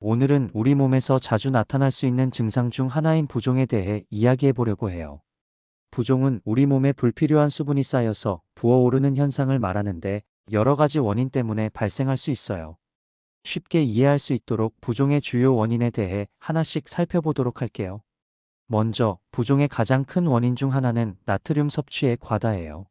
오늘은 우리 몸에서 자주 나타날 수 있는 증상 중 하나인 부종에 대해 이야기해 보려고 해요. 부종은 우리 몸에 불필요한 수분이 쌓여서 부어오르는 현상을 말하는데 여러 가지 원인 때문에 발생할 수 있어요. 쉽게 이해할 수 있도록 부종의 주요 원인에 대해 하나씩 살펴보도록 할게요. 먼저 부종의 가장 큰 원인 중 하나는 나트륨 섭취의 과다예요.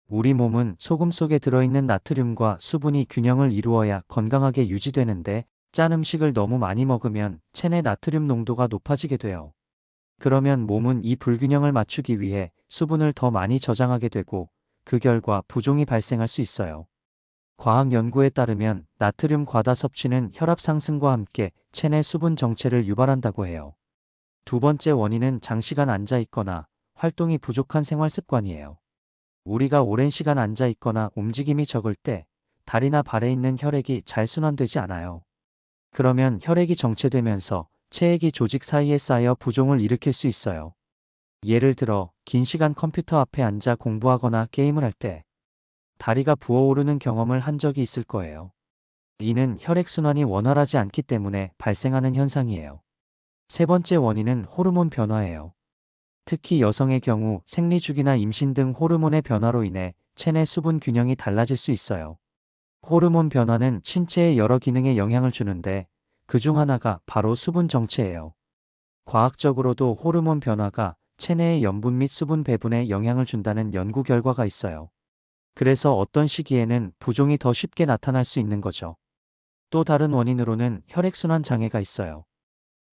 우리 몸은 소금 속에 들어있는 나트륨과 수분이 균형을 이루어야 건강하게 유지되는데 짠 음식을 너무 많이 먹으면 체내 나트륨 농도가 높아지게 돼요. 그러면 몸은 이 불균형을 맞추기 위해 수분을 더 많이 저장하게 되고 그 결과 부종이 발생할 수 있어요. 과학 연구에 따르면 나트륨 과다 섭취는 혈압 상승과 함께 체내 수분 정체를 유발한다고 해요. 두 번째 원인은 장시간 앉아 있거나 활동이 부족한 생활 습관이에요. 우리가 오랜 시간 앉아 있거나 움직임이 적을 때 다리나 발에 있는 혈액이 잘 순환되지 않아요. 그러면 혈액이 정체되면서 체액이 조직 사이에 쌓여 부종을 일으킬 수 있어요. 예를 들어 긴 시간 컴퓨터 앞에 앉아 공부하거나 게임을 할 때 다리가 부어오르는 경험을 한 적이 있을 거예요. 이는 혈액순환이 원활하지 않기 때문에 발생하는 현상이에요. 세 번째 원인은 호르몬 변화예요. 특히 여성의 경우 생리주기나 임신 등 호르몬의 변화로 인해 체내 수분 균형이 달라질 수 있어요. 호르몬 변화는 신체의 여러 기능에 영향을 주는데 그 중 하나가 바로 수분 정체예요. 과학적으로도 호르몬 변화가 체내의 염분 및 수분 배분에 영향을 준다는 연구 결과가 있어요. 그래서 어떤 시기에는 부종이 더 쉽게 나타날 수 있는 거죠. 또 다른 원인으로는 혈액순환 장애가 있어요.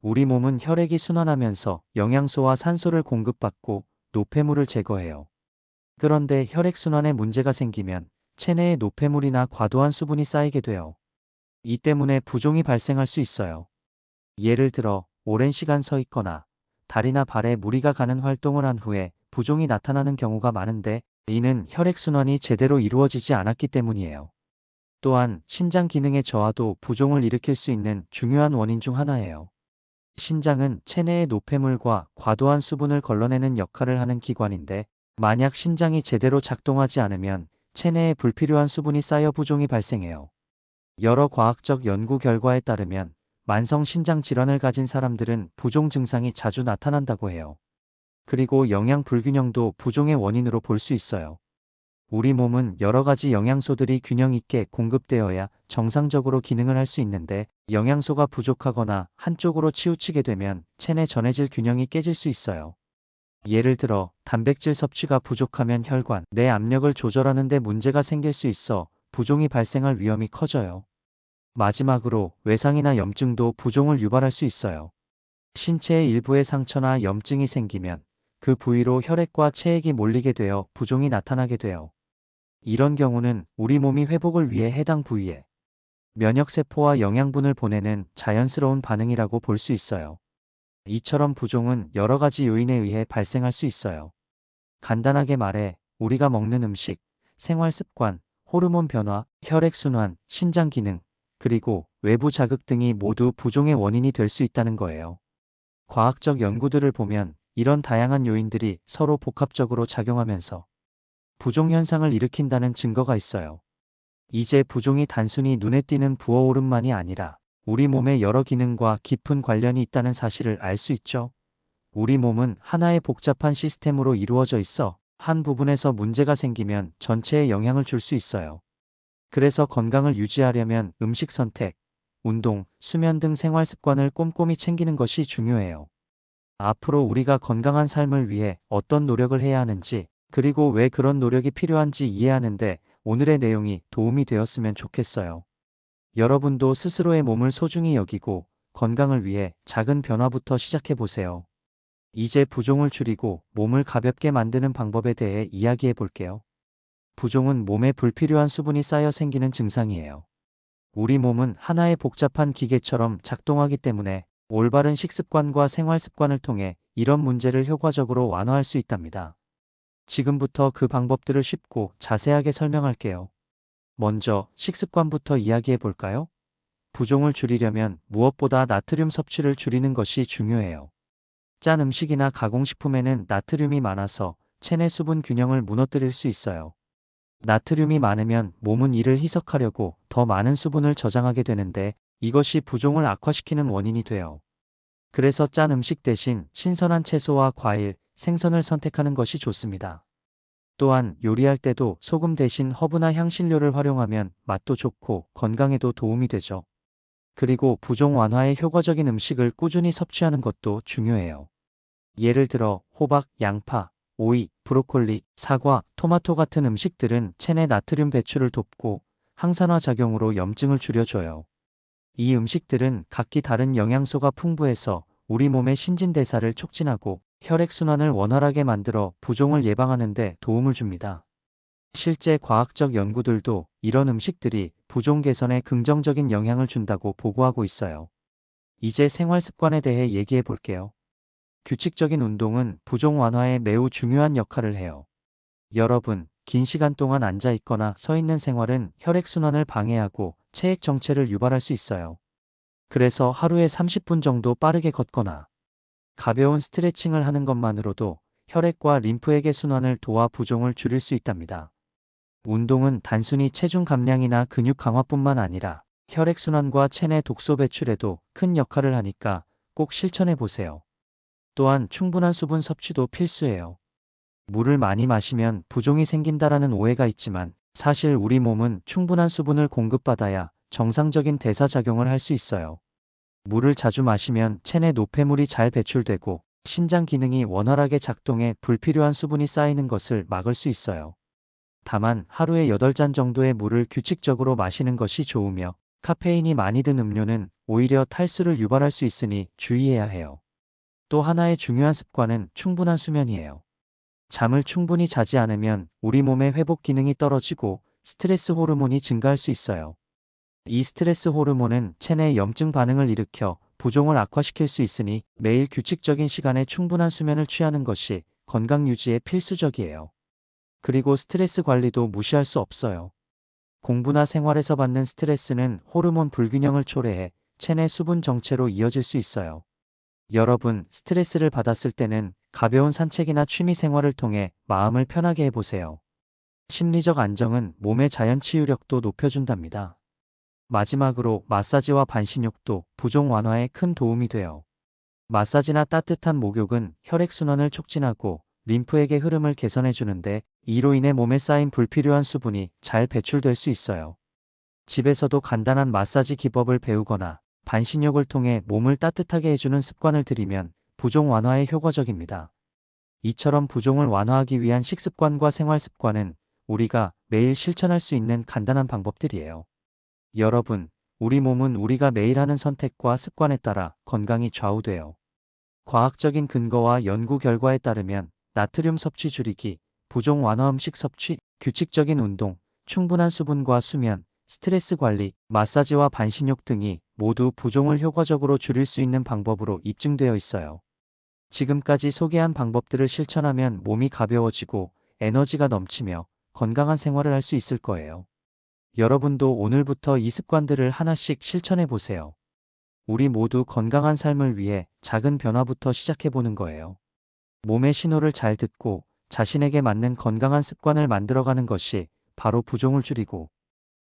우리 몸은 혈액이 순환하면서 영양소와 산소를 공급받고 노폐물을 제거해요. 그런데 혈액순환에 문제가 생기면 체내에 노폐물이나 과도한 수분이 쌓이게 돼요. 이 때문에 부종이 발생할 수 있어요. 예를 들어 오랜 시간 서 있거나 다리나 발에 무리가 가는 활동을 한 후에 부종이 나타나는 경우가 많은데 이는 혈액순환이 제대로 이루어지지 않았기 때문이에요. 또한 신장 기능의 저하도 부종을 일으킬 수 있는 중요한 원인 중 하나예요. 신장은 체내의 노폐물과 과도한 수분을 걸러내는 역할을 하는 기관인데 만약 신장이 제대로 작동하지 않으면 체내에 불필요한 수분이 쌓여 부종이 발생해요. 여러 과학적 연구 결과에 따르면 만성 신장 질환을 가진 사람들은 부종 증상이 자주 나타난다고 해요. 그리고 영양 불균형도 부종의 원인으로 볼 수 있어요. 우리 몸은 여러 가지 영양소들이 균형 있게 공급되어야 정상적으로 기능을 할 수 있는데 영양소가 부족하거나 한쪽으로 치우치게 되면 체내 전해질 균형이 깨질 수 있어요. 예를 들어 단백질 섭취가 부족하면 혈관, 내 압력을 조절하는 데 문제가 생길 수 있어 부종이 발생할 위험이 커져요. 마지막으로 외상이나 염증도 부종을 유발할 수 있어요. 신체의 일부에 상처나 염증이 생기면 그 부위로 혈액과 체액이 몰리게 되어 부종이 나타나게 돼요. 이런 경우는 우리 몸이 회복을 위해 해당 부위에 면역세포와 영양분을 보내는 자연스러운 반응이라고 볼 수 있어요. 이처럼 부종은 여러 가지 요인에 의해 발생할 수 있어요. 간단하게 말해 우리가 먹는 음식, 생활 습관, 호르몬 변화, 혈액순환, 신장 기능, 그리고 외부 자극 등이 모두 부종의 원인이 될 수 있다는 거예요. 과학적 연구들을 보면 이런 다양한 요인들이 서로 복합적으로 작용하면서 부종 현상을 일으킨다는 증거가 있어요. 이제 부종이 단순히 눈에 띄는 부어오름만이 아니라 우리 몸의 여러 기능과 깊은 관련이 있다는 사실을 알 수 있죠. 우리 몸은 하나의 복잡한 시스템으로 이루어져 있어 한 부분에서 문제가 생기면 전체에 영향을 줄 수 있어요. 그래서 건강을 유지하려면 음식 선택, 운동, 수면 등 생활 습관을 꼼꼼히 챙기는 것이 중요해요. 앞으로 우리가 건강한 삶을 위해 어떤 노력을 해야 하는지, 그리고 왜 그런 노력이 필요한지 이해하는데 오늘의 내용이 도움이 되었으면 좋겠어요. 여러분도 스스로의 몸을 소중히 여기고 건강을 위해 작은 변화부터 시작해 보세요. 이제 부종을 줄이고 몸을 가볍게 만드는 방법에 대해 이야기해 볼게요. 부종은 몸에 불필요한 수분이 쌓여 생기는 증상이에요. 우리 몸은 하나의 복잡한 기계처럼 작동하기 때문에 올바른 식습관과 생활 습관을 통해 이런 문제를 효과적으로 완화할 수 있답니다. 지금부터 그 방법들을 쉽고 자세하게 설명할게요. 먼저 식습관부터 이야기해 볼까요? 부종을 줄이려면 무엇보다 나트륨 섭취를 줄이는 것이 중요해요. 짠 음식이나 가공식품에는 나트륨이 많아서 체내 수분 균형을 무너뜨릴 수 있어요. 나트륨이 많으면 몸은 이를 희석하려고 더 많은 수분을 저장하게 되는데 이것이 부종을 악화시키는 원인이 돼요. 그래서 짠 음식 대신 신선한 채소와 과일, 생선을 선택하는 것이 좋습니다. 또한 요리할 때도 소금 대신 허브나 향신료를 활용하면 맛도 좋고 건강에도 도움이 되죠. 그리고 부종 완화에 효과적인 음식을 꾸준히 섭취하는 것도 중요해요. 예를 들어 호박, 양파, 오이, 브로콜리, 사과, 토마토 같은 음식들은 체내 나트륨 배출을 돕고 항산화 작용으로 염증을 줄여줘요. 이 음식들은 각기 다른 영양소가 풍부해서 우리 몸의 신진대사를 촉진하고 혈액순환을 원활하게 만들어 부종을 예방하는 데 도움을 줍니다. 실제 과학적 연구들도 이런 음식들이 부종 개선에 긍정적인 영향을 준다고 보고하고 있어요. 이제 생활 습관에 대해 얘기해 볼게요. 규칙적인 운동은 부종 완화에 매우 중요한 역할을 해요. 여러분, 긴 시간 동안 앉아 있거나 서 있는 생활은 혈액순환을 방해하고 체액 정체를 유발할 수 있어요. 그래서 하루에 30분 정도 빠르게 걷거나 가벼운 스트레칭을 하는 것만으로도 혈액과 림프액의 순환을 도와 부종을 줄일 수 있답니다. 운동은 단순히 체중 감량이나 근육 강화뿐만 아니라 혈액순환과 체내 독소 배출에도 큰 역할을 하니까 꼭 실천해 보세요. 또한 충분한 수분 섭취도 필수예요. 물을 많이 마시면 부종이 생긴다라는 오해가 있지만 사실 우리 몸은 충분한 수분을 공급받아야 정상적인 대사 작용을 할 수 있어요. 물을 자주 마시면 체내 노폐물이 잘 배출되고 신장 기능이 원활하게 작동해 불필요한 수분이 쌓이는 것을 막을 수 있어요. 다만 하루에 8잔 정도의 물을 규칙적으로 마시는 것이 좋으며 카페인이 많이 든 음료는 오히려 탈수를 유발할 수 있으니 주의해야 해요. 또 하나의 중요한 습관은 충분한 수면이에요. 잠을 충분히 자지 않으면 우리 몸의 회복 기능이 떨어지고 스트레스 호르몬이 증가할 수 있어요. 이 스트레스 호르몬은 체내 염증 반응을 일으켜 부종을 악화시킬 수 있으니 매일 규칙적인 시간에 충분한 수면을 취하는 것이 건강 유지에 필수적이에요. 그리고 스트레스 관리도 무시할 수 없어요. 공부나 생활에서 받는 스트레스는 호르몬 불균형을 초래해 체내 수분 정체로 이어질 수 있어요. 여러분, 스트레스를 받았을 때는 가벼운 산책이나 취미 생활을 통해 마음을 편하게 해보세요. 심리적 안정은 몸의 자연 치유력도 높여준답니다. 마지막으로 마사지와 반신욕도 부종 완화에 큰 도움이 돼요. 마사지나 따뜻한 목욕은 혈액순환을 촉진하고 림프액의 흐름을 개선해 주는데 이로 인해 몸에 쌓인 불필요한 수분이 잘 배출될 수 있어요. 집에서도 간단한 마사지 기법을 배우거나 반신욕을 통해 몸을 따뜻하게 해주는 습관을 들이면 부종 완화에 효과적입니다. 이처럼 부종을 완화하기 위한 식습관과 생활 습관은 우리가 매일 실천할 수 있는 간단한 방법들이에요. 여러분, 우리 몸은 우리가 매일 하는 선택과 습관에 따라 건강이 좌우돼요. 과학적인 근거와 연구 결과에 따르면 나트륨 섭취 줄이기, 부종 완화 음식 섭취, 규칙적인 운동, 충분한 수분과 수면, 스트레스 관리, 마사지와 반신욕 등이 모두 부종을 효과적으로 줄일 수 있는 방법으로 입증되어 있어요. 지금까지 소개한 방법들을 실천하면 몸이 가벼워지고 에너지가 넘치며 건강한 생활을 할 수 있을 거예요. 여러분도 오늘부터 이 습관들을 하나씩 실천해 보세요. 우리 모두 건강한 삶을 위해 작은 변화부터 시작해 보는 거예요. 몸의 신호를 잘 듣고 자신에게 맞는 건강한 습관을 만들어가는 것이 바로 부종을 줄이고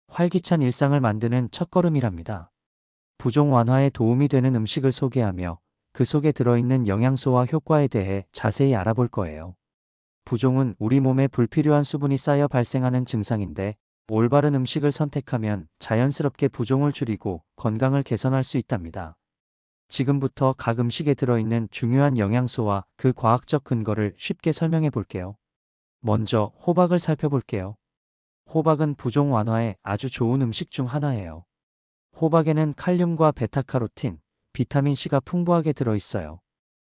활기찬 일상을 만드는 첫걸음이랍니다. 부종 완화에 도움이 되는 음식을 소개하며 그 속에 들어있는 영양소와 효과에 대해 자세히 알아볼 거예요. 부종은 우리 몸에 불필요한 수분이 쌓여 발생하는 증상인데 올바른 음식을 선택하면 자연스럽게 부종을 줄이고 건강을 개선할 수 있답니다. 지금부터 각 음식에 들어있는 중요한 영양소와 그 과학적 근거를 쉽게 설명해 볼게요. 먼저 호박을 살펴볼게요. 호박은 부종 완화에 아주 좋은 음식 중 하나예요. 호박에는 칼륨과 베타카로틴, 비타민C가 풍부하게 들어있어요.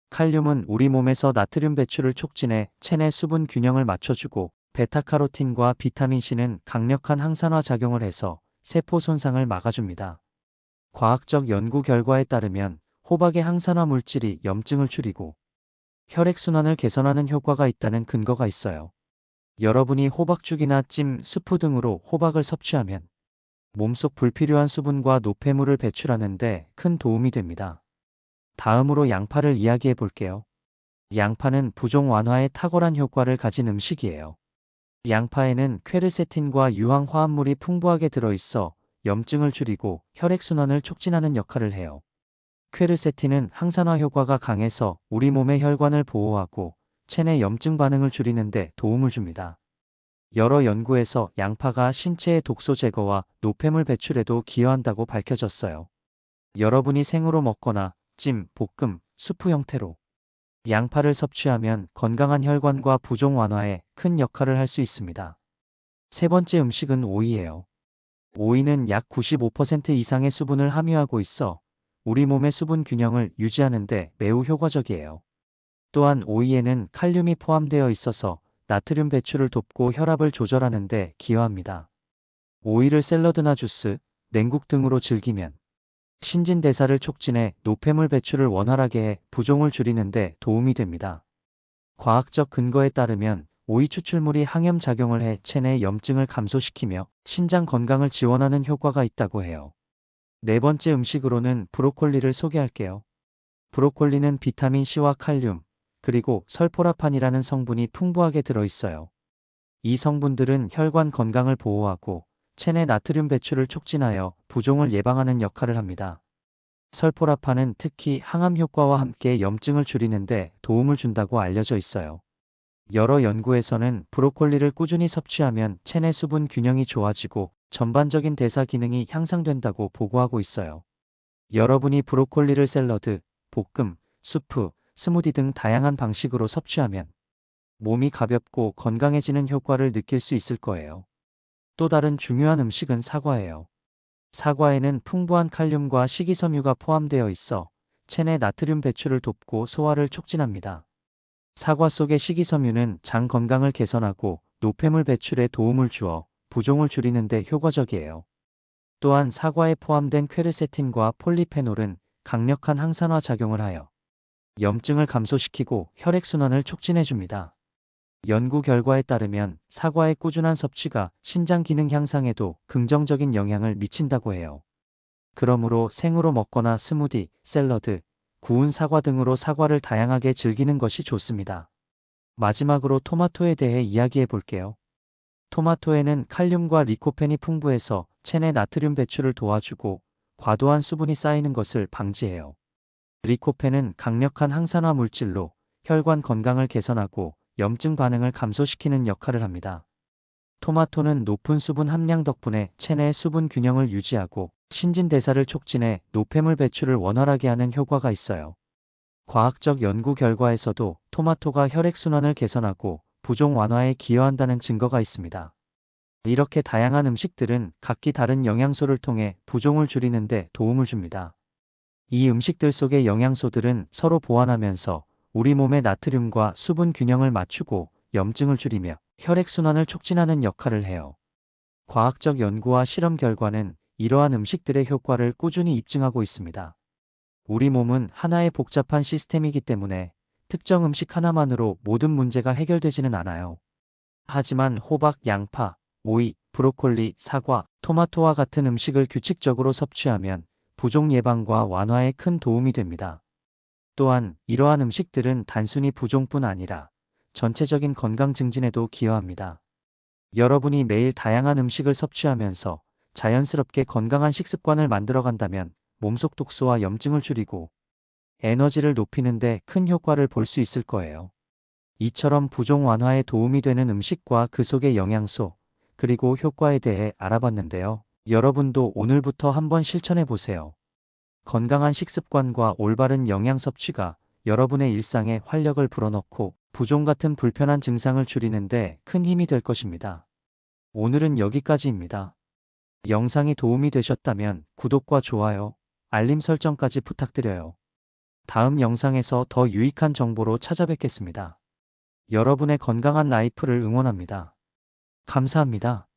칼륨은 우리 몸에서 나트륨 배출을 촉진해 체내 수분 균형을 맞춰주고 베타카로틴과 비타민C는 강력한 항산화 작용을 해서 세포 손상을 막아줍니다. 과학적 연구 결과에 따르면 호박의 항산화 물질이 염증을 줄이고 혈액순환을 개선하는 효과가 있다는 근거가 있어요. 여러분이 호박죽이나 찜, 수프 등으로 호박을 섭취하면 몸속 불필요한 수분과 노폐물을 배출하는 데 큰 도움이 됩니다. 다음으로 양파를 이야기해 볼게요. 양파는 부종 완화에 탁월한 효과를 가진 음식이에요. 양파에는 퀘르세틴과 유황 화합물이 풍부하게 들어있어 염증을 줄이고 혈액순환을 촉진하는 역할을 해요. 퀘르세틴은 항산화 효과가 강해서 우리 몸의 혈관을 보호하고 체내 염증 반응을 줄이는 데 도움을 줍니다. 여러 연구에서 양파가 신체의 독소 제거와 노폐물 배출에도 기여한다고 밝혀졌어요. 여러분이 생으로 먹거나 찜, 볶음, 수프 형태로 양파를 섭취하면 건강한 혈관과 부종 완화에 큰 역할을 할 수 있습니다. 세 번째 음식은 오이예요. 오이는 약 95% 이상의 수분을 함유하고 있어 우리 몸의 수분 균형을 유지하는 데 매우 효과적이에요. 또한 오이에는 칼륨이 포함되어 있어서 나트륨 배출을 돕고 혈압을 조절하는 데 기여합니다. 오이를 샐러드나 주스, 냉국 등으로 즐기면 신진대사를 촉진해 노폐물 배출을 원활하게 해 부종을 줄이는 데 도움이 됩니다. 과학적 근거에 따르면 오이 추출물이 항염작용을 해 체내 염증을 감소시키며 신장 건강을 지원하는 효과가 있다고 해요. 네 번째 음식으로는 브로콜리를 소개할게요. 브로콜리는 비타민 C와 칼륨, 그리고 설포라판이라는 성분이 풍부하게 들어있어요. 이 성분들은 혈관 건강을 보호하고 체내 나트륨 배출을 촉진하여 부종을 예방하는 역할을 합니다. 설포라판은 특히 항암 효과와 함께 염증을 줄이는 데 도움을 준다고 알려져 있어요. 여러 연구에서는 브로콜리를 꾸준히 섭취하면 체내 수분 균형이 좋아지고 전반적인 대사 기능이 향상된다고 보고하고 있어요. 여러분이 브로콜리를 샐러드, 볶음, 수프, 스무디 등 다양한 방식으로 섭취하면 몸이 가볍고 건강해지는 효과를 느낄 수 있을 거예요. 또 다른 중요한 음식은 사과예요. 사과에는 풍부한 칼륨과 식이섬유가 포함되어 있어 체내 나트륨 배출을 돕고 소화를 촉진합니다. 사과 속의 식이섬유는 장 건강을 개선하고 노폐물 배출에 도움을 주어 부종을 줄이는 데 효과적이에요. 또한 사과에 포함된 퀘르세틴과 폴리페놀은 강력한 항산화 작용을 하여 염증을 감소시키고 혈액순환을 촉진해줍니다. 연구 결과에 따르면 사과의 꾸준한 섭취가 신장 기능 향상에도 긍정적인 영향을 미친다고 해요. 그러므로 생으로 먹거나 스무디, 샐러드, 구운 사과 등으로 사과를 다양하게 즐기는 것이 좋습니다. 마지막으로 토마토에 대해 이야기해 볼게요. 토마토에는 칼륨과 리코펜이 풍부해서 체내 나트륨 배출을 도와주고 과도한 수분이 쌓이는 것을 방지해요. 리코펜은 강력한 항산화 물질로 혈관 건강을 개선하고 염증 반응을 감소시키는 역할을 합니다. 토마토는 높은 수분 함량 덕분에 체내의 수분 균형을 유지하고 신진대사를 촉진해 노폐물 배출을 원활하게 하는 효과가 있어요. 과학적 연구 결과에서도 토마토가 혈액순환을 개선하고 부종 완화에 기여한다는 증거가 있습니다. 이렇게 다양한 음식들은 각기 다른 영양소를 통해 부종을 줄이는 데 도움을 줍니다. 이 음식들 속의 영양소들은 서로 보완하면서 우리 몸의 나트륨과 수분 균형을 맞추고 염증을 줄이며 혈액순환을 촉진하는 역할을 해요. 과학적 연구와 실험 결과는 이러한 음식들의 효과를 꾸준히 입증하고 있습니다. 우리 몸은 하나의 복잡한 시스템이기 때문에 특정 음식 하나만으로 모든 문제가 해결되지는 않아요. 하지만 호박, 양파, 오이, 브로콜리, 사과, 토마토와 같은 음식을 규칙적으로 섭취하면 부종 예방과 완화에 큰 도움이 됩니다. 또한 이러한 음식들은 단순히 부종뿐 아니라 전체적인 건강 증진에도 기여합니다. 여러분이 매일 다양한 음식을 섭취하면서 자연스럽게 건강한 식습관을 만들어간다면 몸속 독소와 염증을 줄이고 에너지를 높이는 데 큰 효과를 볼 수 있을 거예요. 이처럼 부종 완화에 도움이 되는 음식과 그 속의 영양소, 그리고 효과에 대해 알아봤는데요. 여러분도 오늘부터 한번 실천해 보세요. 건강한 식습관과 올바른 영양 섭취가 여러분의 일상에 활력을 불어넣고 부종 같은 불편한 증상을 줄이는 데 큰 힘이 될 것입니다. 오늘은 여기까지입니다. 영상이 도움이 되셨다면 구독과 좋아요, 알림 설정까지 부탁드려요. 다음 영상에서 더 유익한 정보로 찾아뵙겠습니다. 여러분의 건강한 라이프를 응원합니다. 감사합니다.